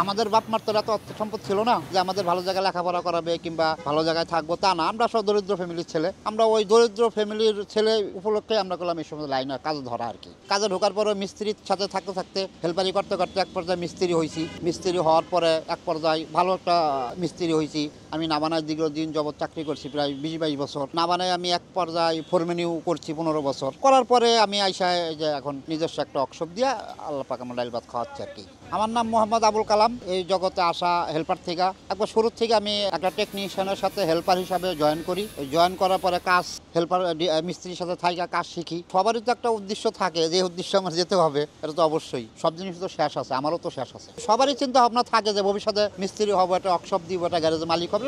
আমাদের বাপ মার তো এত অর্থ সম্পদ ছিল না যে আমাদের ভালো জায়গায় লেখাপড়া করাবে কিংবা ভালো জায়গায় থাকবো, তা না। আমরা সব দরিদ্র ফ্যামিলির ছেলে। আমরা ওই দরিদ্র ফ্যামিলির ছেলে উপলক্ষে আমরা করলাম এই সময় লাইনে কাজ ধরা আর কি। কাজে ঢোকার পরে মিস্ত্রির সাথে থাকতে থাকতে হেল্পারি করতে করতে এক পর্যায়ে মিস্ত্রি হয়েছি। মিস্ত্রি হওয়ার পরে এক পর্যায়ে ভালো একটা মিস্ত্রি হয়েছি। আমি নাবানায় দীর্ঘদিন যাবৎ চাকরি করছি, প্রায় 20-22 বছর। নাবানায় আমি এক পর্যায়ে ফোরম্যানিও করছি 15 বছর। করার পরে আমি আইসায় যে এখন নিজস্ব একটা ওয়ার্কশপ দিয়া আল্লাহ পাক আমার ডাইল ভাত খাওয়াচ্ছে আর কি। আমার নাম মোহাম্মদ আবুল কালাম। এই জগতে আসা হেল্পার থেকে একবার শুরুর থেকে আমি একটা টেকনিশিয়ানের সাথে হেল্পার হিসাবে জয়েন করি। জয়েন করার পরে কাজ হেল্পার মিস্ত্রির সাথে থাইকা কাজ শিখি। সবারই তো একটা উদ্দেশ্য থাকে, যে উদ্দেশ্যে আমার যেতে হবে এটা তো অবশ্যই। সব জিনিস তো শেষ আছে, আমারও তো শেষ আছে। সবারই চিন্তা ভাবনা থাকে যে ভবিষ্যতে মিস্ত্রি হবো, একটা ওয়ার্কশপ দিব, একটা গ্যারেজের মালিক হবে।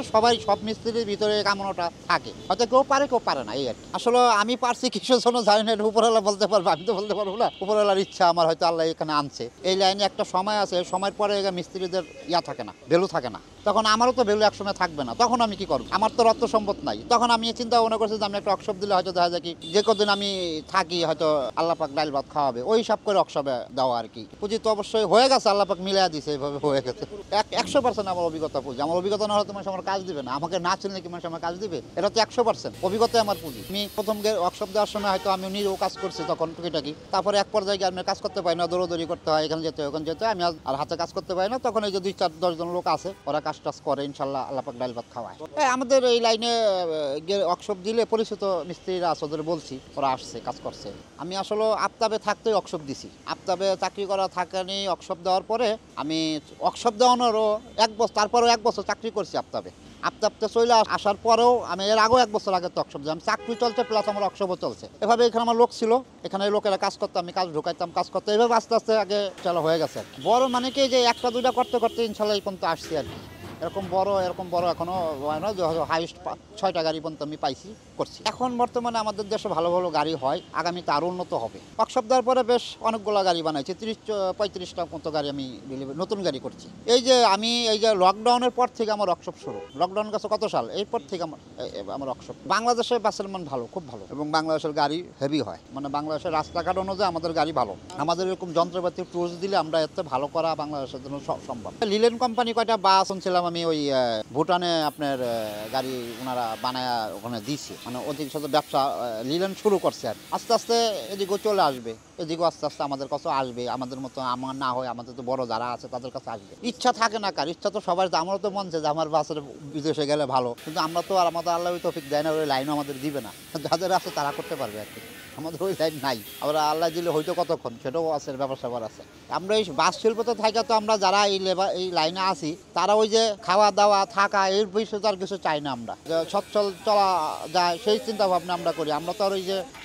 সব মিস্ত্রির ভিতরে কামনাটা থাকে। হয়তো কেউ পারে কেউ পারে না, এই আর কি। আসলে আমি পারছি কিসের জন্য জানি না, এটা উপরওয়ালা বলতে পারবো, আমি তো বলতে পারবো না। উপরওয়ালার ইচ্ছা, আমার হয়তো আল্লাহ এখানে আনছে। এই লাইনে একটা সময় আছে, সময়ের পরে মিস্ত্রিদের থাকে না, ভ্যালু থাকে না। তখন আমারও তো ভ্যালু একসময় থাকবে না, তখন আমি কি করবো? আমার তো অর্থ সম্পদ নাই। তখন আমি চিন্তা ভাবনা করছি যে আমি একটা ওয়ার্কশপ দিলে হয়তো দেখা যায় কি যে কদিন আমি থাকি হয়তো আল্লাহ পাক ডাইল ভাত খাওয়াবে, ওই হিসাব করে ওয়ার্কশপে দেওয়া আর কি। পুঁজি তো অবশ্যই হয়ে গেছে, আল্লাহ পাক মিলিয়ে দিছে, এইভাবে হয়ে গেছে। 100% আমার অভিজ্ঞতা পুঁজি। আমার অভিজ্ঞতা না হলে তো মানুষ আমার কাজ দিবে না। আমাকে না চিনলে কি মানুষ আমার কাজ দিবে? এটা তো 100% অভিজ্ঞতাই আমার পুঁজি। আমি প্রথম ওয়ার্কশপ দেওয়ার সময় হয়তো আমি নিজেও কাজ করছি তখন টুকিটাকি। তারপরে এক পর্যায়ে আমি কাজ করতে পারি না, দৌড়দৌড়ি করতে হয়, এখানে যেতে ওখানে যেতে, আমি আর হাতে কাজ করতে পারি না। তখন এই যে 2-4-10 জন লোক আছে, ওরা কাজ টাজ করে, ইনশাল্লাহ আল্লাহ পাক ডাইল ভাত খাওয়ায়। আমাদের এই লাইনে ওয়ার্কশপ দিলে পরিচিত মিস্ত্রিরা আছে, ওদের বলছি, ওরা আসছে, কাজ করছে। আমি আসলে আফতাবে থাকতেই ওয়ার্কশপ দিছি। আফতাবে চাকরি করা থাকেনি, ওয়ার্কশপ দেওয়ার পরে আমি ওয়ার্কশপ দেওয়ানোরও 1 বছর, তারপরেও 1 বছর চাকরি করছি আফতাবে। আফতাবতে চলে আসার পরেও আমি এর আগেও 1 বছর আগে তো ওয়ার্কশপ দিলাম। চাকরি চলছে প্লাস আমার ওয়ার্কশপও চলছে। এভাবে এখানে আমার লোক ছিল, এখানে লোকেরা কাজ করতো, আমি কাজ ঢুকাইতাম, কাজ করতে এভাবে আস্তে আস্তে আগে চলা হয়ে গেছে। বড় মানে কি যে 1টা 2টা করতে করতে ইনশাল্লাহ এই পর্যন্ত আসছি আর কি। এরকম বড় এখনো হয় না, হাইস্ট 6টা গাড়ি পর্যন্ত আমি পাইছি, করছি। এখন বর্তমানে আমাদের দেশে ভালো ভালো গাড়ি হয়, আগামীতে আরও উন্নত হবে। ওয়ার্কশপ দেওয়ার পরে বেশ অনেকগুলো গাড়ি বানাইছি, 30-35টা মতো গাড়ি আমি নতুন গাড়ি করছি। এই যে লকডাউনের পর থেকে আমার ওয়ার্কশপ শুরু। লকডাউন গেছে কত সাল, এরপর থেকে আমার ওয়ার্কশপ। বাংলাদেশে বাসের মান ভালো, খুব ভালো, এবং বাংলাদেশের গাড়ি হেভি হয়, মানে বাংলাদেশের রাস্তাঘাট অনুযায়ী আমাদের গাড়ি ভালো। আমাদের এরকম যন্ত্রপাতি টুলস দিলে আমরা এত ভালো করা বাংলাদেশের জন্য সম্ভব। লিলেন কোম্পানি কয়টা বাস শুনছিলাম আমি, ওই ভুটানে আপনার গাড়ি ওনারা বানায় ওখানে দিয়েছে, মানে অধিক সাথে ব্যবসা লিলেন শুরু করছে। আর আস্তে আস্তে এদিকেও চলে আসবে, এদিকেও আস্তে আস্তে আমাদের কাছে আসবে। আমাদের মতো আমার না হয়, আমাদের তো বড় যারা আছে তাদের কাছে আসবে। ইচ্ছা থাকে না কার, ইচ্ছা তো সবার। আমারও তো মন চায় যে আমার বাসের বিদেশে গেলে ভালো, কিন্তু আমরা তো আর আমাদের আল্লাহ তৌফিক দেয় না, ওই লাইনও আমাদের দিবে না। যাদের আছে তারা করতে পারবে আর কি, আমাদের ওই লাইন নাই। আমরা আল্লাহ দিলে হয়তো কতক্ষণ, সেটাও আছে, ব্যাপার স্যাপার আছে। আমরা এই বাস শিল্পতে থাকা তো আমরা যারা এই লাইনে আছি, তারা ওই যে খাওয়া দাওয়া থাকা এর বিষয়ে তো আর কিছু চাই না। আমরা সচ্ছল চলা যায় সেই চিন্তা ভাবনা আমরা করি। আমরা তো আর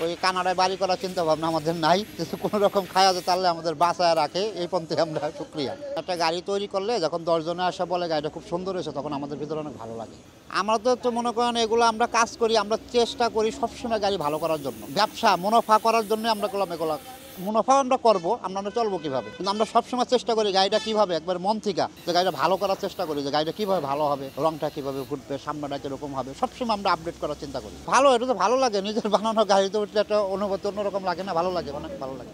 ওই কানাডায় বাড়ি করার চিন্তা ভাবনা আমাদের নাই, কিন্তু কোনো রকম খাওয়া যায় তাহলে আমাদের বাঁচায় রাখে, এই পন্থে আমরা শুক্রিয়া। একটা গাড়ি তৈরি করলে যখন 10 জনে আসা বলে গাড়িটা খুব সুন্দর হয়েছে, তখন আমাদের ভিতরে অনেক ভালো লাগে। আমরা তো মনে করেন এগুলো আমরা কাজ করি, আমরা চেষ্টা করি সবসময় গাড়ি ভালো করার জন্য, ব্যবসা মুনাফা করার জন্য আমরা করলাম এগুলো। মুনাফা আমরা করবো, আমরা চলবো কীভাবে, কিন্তু আমরা সবসময় চেষ্টা করি গাড়িটা কীভাবে একবার মন থেকে যে গাড়িটা ভালো করার চেষ্টা করি, যে গাড়িটা কীভাবে ভালো হবে, রংটা কীভাবে ফুটবে, সামনেটা কীরকম হবে, সবসময় আমরা আপডেট করার চিন্তা করি। ভালো, এটা তো ভালো লাগে, নিজের বানানো গাড়িতে উঠলে একটা অনুভূতি অন্যরকম লাগে না, ভালো লাগে, অনেক ভালো লাগে।